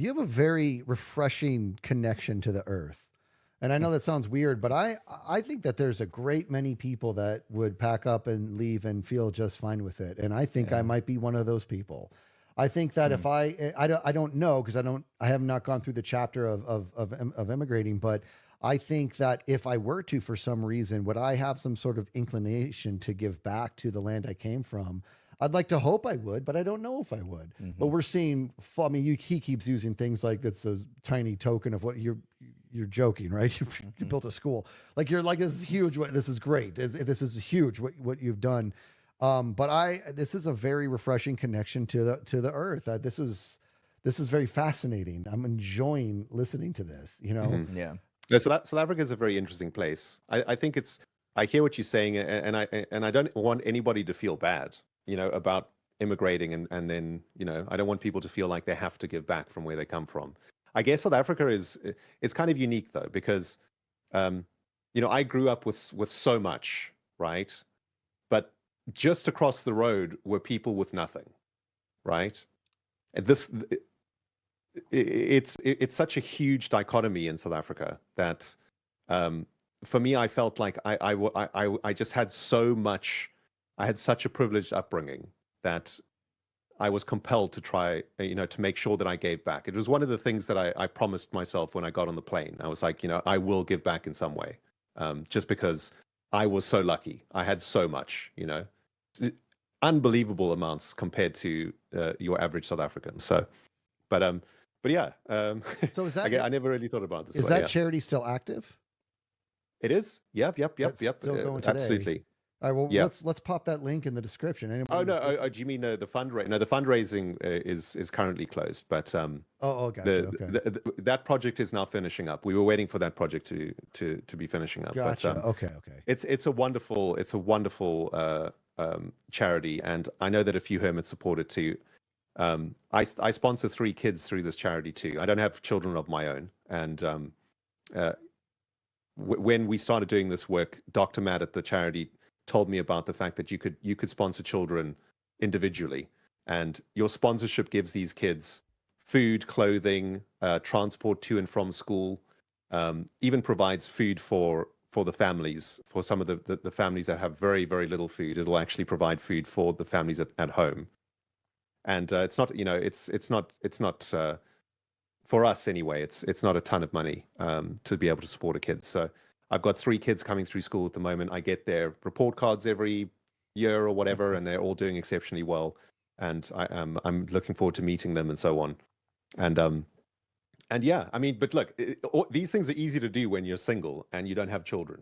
You have a very refreshing connection to the earth. And I know that sounds weird, but I think that there's a great many people that would pack up and leave and feel just fine with it. And I think I Yeah. might be one of those people. I think that if I don't know, because I have not gone through the chapter of immigrating, but I think that if I were to, for some reason, would I have some sort of inclination to give back to the land I came from? I'd like to hope I would, but I don't know if I would. But we're seeing, I mean, he keeps using things like that's a tiny token of what you're joking, right? You built a school. Like you're like, this is huge. This is great. This is huge what you've done. But this is a very refreshing connection to the earth. This is very fascinating. I'm enjoying listening to this, you know? Yeah. Yeah, South Africa is a very interesting place. I think I hear what you're saying, and I don't want anybody to feel bad, about immigrating, and then, I don't want people to feel like they have to give back from where they come from. I guess South Africa it's kind of unique though, because, I grew up with so much, right? But just across the road were people with nothing, right? And it's such a huge dichotomy in South Africa that, for me, I felt like I just had so much. I had such a privileged upbringing that I was compelled to try, to make sure that I gave back. It was one of the things that I promised myself when I got on the plane. I was like, I will give back in some way, just because I was so lucky. I had so much, unbelievable amounts compared to your average South African. So, but yeah. So is that I never really thought about this. Is that charity still active? It is. Yep. That's still going today. Absolutely. All right, well, Yeah. let's pop that link in the description. Oh Anybody no! who's Do you mean the fundraising? No, the fundraising is currently closed. But gotcha. Okay. that project is now finishing up. We were waiting for that project to be finishing up. Gotcha. But, Okay. it's a wonderful charity, and I know that a few hermits support it too. I sponsor 3 kids through this charity too. I don't have children of my own, and when we started doing this work, Dr. Matt at the charity told me about the fact that you could sponsor children individually, and your sponsorship gives these kids food, clothing, transport to and from school, even provides food for the families. For some of the families that have very, very little food, it'll actually provide food for the families at home. And it's not, it's not for us anyway. It's not a ton of money to be able to support a kid. So I've got 3 kids coming through school at the moment. I get their report cards every year or whatever, and they're all doing exceptionally well. And I'm looking forward to meeting them and so on. And yeah, I mean, but look, these things are easy to do when you're single and you don't have children.